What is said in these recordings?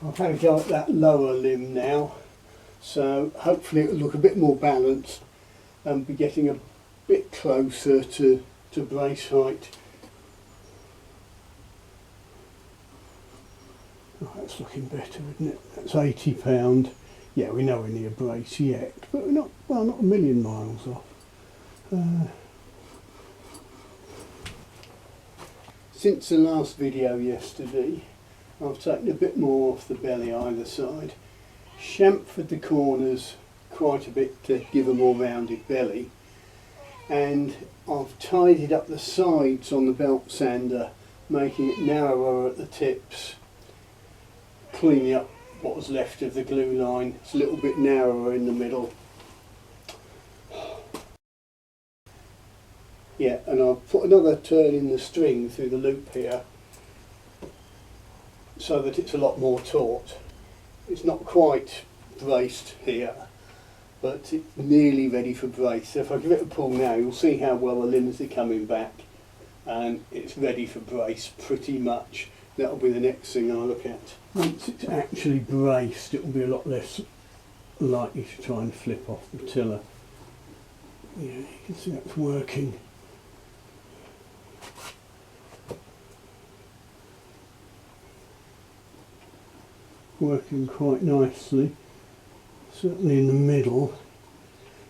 I've had a go at that lower limb now, so hopefully it will look a bit more balanced and be getting a bit closer to brace height. Oh, that's looking better, isn't it? That's £80. Yeah, we're nowhere near brace yet, but we're not, well, not a million miles off. Since the last video yesterday, I've taken a bit more off the belly either side, chamfered the corners quite a bit to give a more rounded belly, and I've tidied up the sides on the belt sander, making it narrower at the tips, cleaning up what was left of the glue line. It's a little bit narrower in the middle. Yeah, and I've put another turn in the string through the loop here so that it's a lot more taut. It's not quite braced here, but it's nearly ready for brace. So if I give it a pull now, you'll see how well the limbs are coming back, and it's ready for brace pretty much. That'll be the next thing I look at. Once it's actually braced, it will be a lot less likely to try and flip off the tiller. Yeah, you can see that's working. Working quite nicely, certainly in the middle.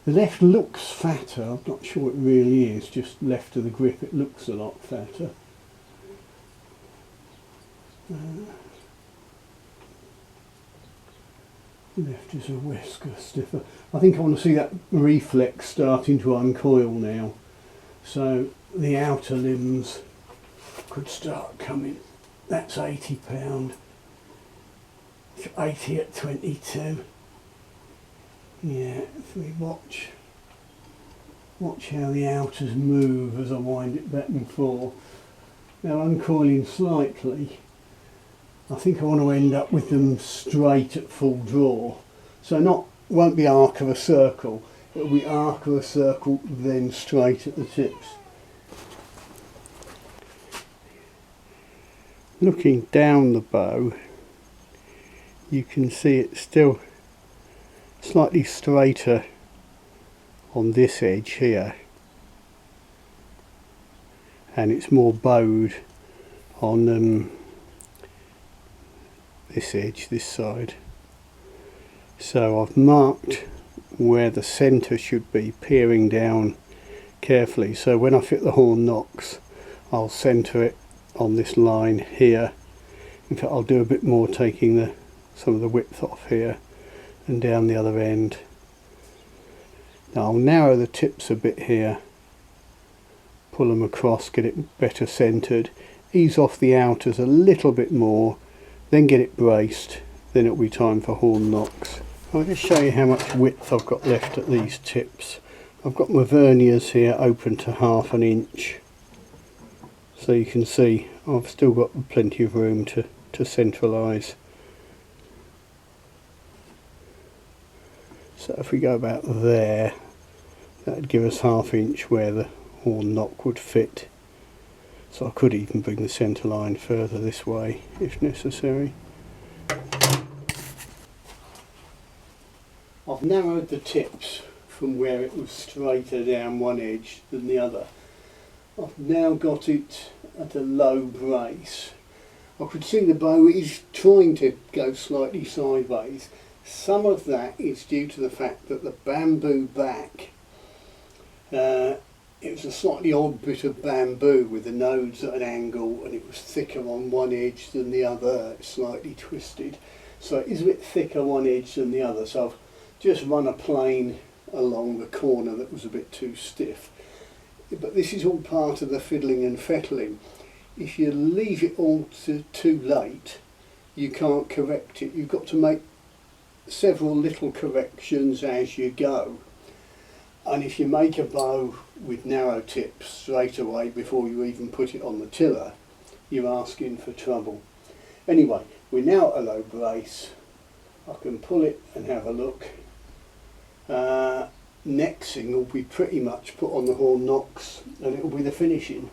The left looks fatter, I'm not sure it really is, just left of the grip it looks a lot fatter. Left is a whisker stiffer. I think I want to see that reflex starting to uncoil now, so the outer limbs could start coming. That's £80. 80 at 22. Yeah, if we watch how the outers move as I wind it back and forth. Now uncoiling slightly, I think I want to end up with them straight at full draw. So won't be arc of a circle, it'll be arc of a circle then straight at the tips. Looking down the bow, you can see it's still slightly straighter on this edge here, and it's more bowed on this edge, this side. So I've marked where the centre should be, peering down carefully, so when I fit the horn nocks I'll centre it on this line here. In fact, I'll do a bit more, taking some of the width off here and down the other end. Now I'll narrow the tips a bit here, pull them across, get it better centred, ease off the outers a little bit more, then get it braced, then it'll be time for horn nocks. I'll just show you how much width I've got left at these tips. I've got my verniers here open to 1/2 inch, so you can see I've still got plenty of room to centralise. So if we go about there, that would give us 1/2 inch where the horn nock would fit. So I could even bring the centre line further this way if necessary. I've narrowed the tips from where it was straighter down one edge than the other. I've now got it at a low brace. I could see the bow is trying to go slightly sideways. Some of that is due to the fact that the bamboo back, it was a slightly odd bit of bamboo with the nodes at an angle, and it was thicker on one edge than the other, slightly twisted. So it is a bit thicker one edge than the other, so I've just run a plane along the corner that was a bit too stiff. But this is all part of the fiddling and fettling. If you leave it all too late, you can't correct it. You've got to make several little corrections as you go. And if you make a bow with narrow tips straight away before you even put it on the tiller, you're asking for trouble. Anyway, we're now at a low brace. I can pull it and have a look. Next thing will be pretty much put on the horn nocks, and it will be the finishing.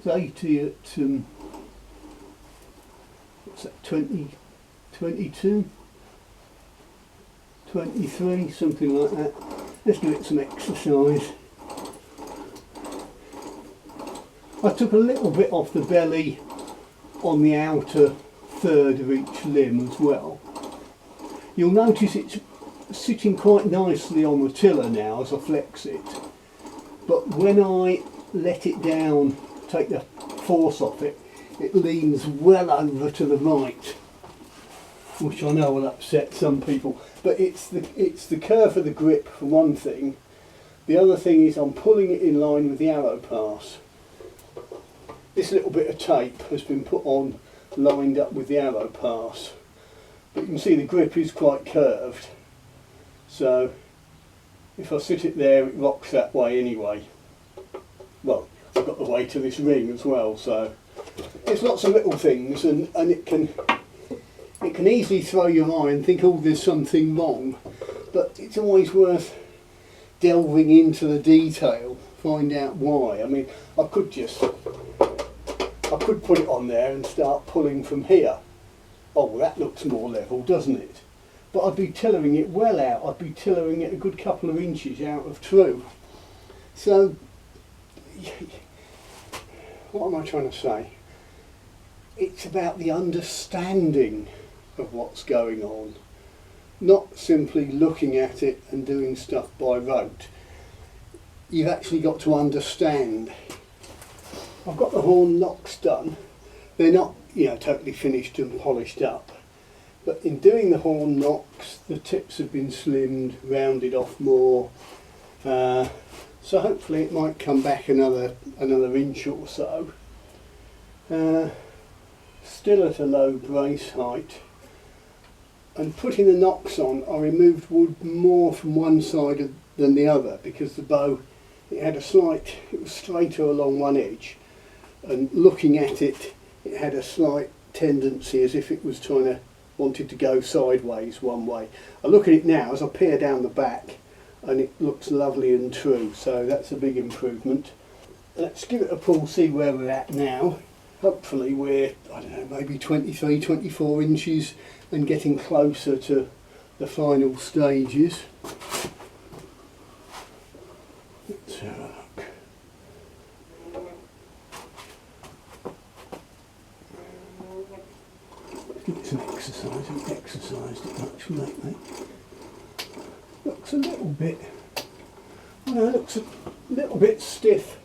It's 80 at what's that, 20, 22, 23, something like that. Let's give it some exercise. I took a little bit off the belly on the outer third of each limb as well. You'll notice it's sitting quite nicely on the tiller now as I flex it, but when I let it down, take the force off it, it leans well over to the right, which I know will upset some people, but it's the curve of the grip for one thing. The other thing is I'm pulling it in line with the arrow pass. This little bit of tape has been put on lined up with the arrow pass, but you can see the grip is quite curved, so if I sit it there it rocks that way anyway. Well, I've got the weight of this ring as well, so there's lots of little things, and it can easily throw your eye and think, oh, there's something wrong, but it's always worth delving into the detail, find out why. I mean, I could put it on there and start pulling from here. Oh, well, that looks more level, doesn't it? But I'd be tillering it well out. I'd be tillering it a good couple of inches out of true. So, what am I trying to say? It's about the understanding of what's going on, not simply looking at it and doing stuff by rote. You've actually got to understand. I've got the horn knocks done. They're not, totally finished and polished up, but in doing the horn knocks, the tips have been slimmed, rounded off more, so hopefully it might come back another inch or so. Still at a low brace height, and putting the knocks on, I removed wood more from one side than the other, because the bow, it was straighter along one edge, and looking at it, it had a slight tendency as if it was wanted to go sideways one way. I look at it now as I peer down the back, and it looks lovely and true, so that's a big improvement. Let's give it a pull, see where we're at now. Hopefully we're, I don't know, maybe 23, 24 inches and getting closer to the final stages. Let's have a look. Give it some exercise. I haven't exercised it much lately. Looks a little bit, well, it looks a little bit stiff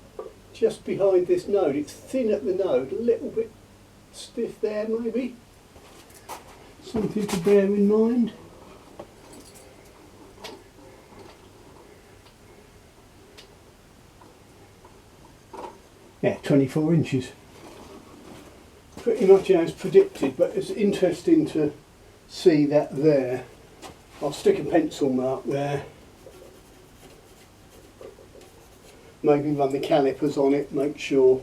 just behind this node. It's thin at the node, a little bit stiff there maybe. Something to bear in mind. Yeah, 24 inches. Pretty much as predicted, but it's interesting to see that there. I'll stick a pencil mark there. Maybe run the calipers on it, make sure,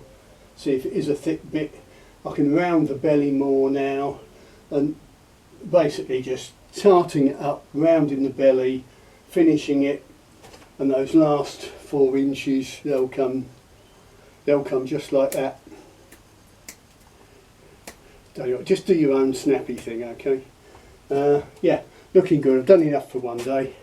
see if it is a thick bit. I can round the belly more now, and basically just tarting it up, rounding the belly, finishing it, and those last 4 inches, they'll come just like that. Just do your own snappy thing, okay? Yeah, looking good. I've done enough for one day.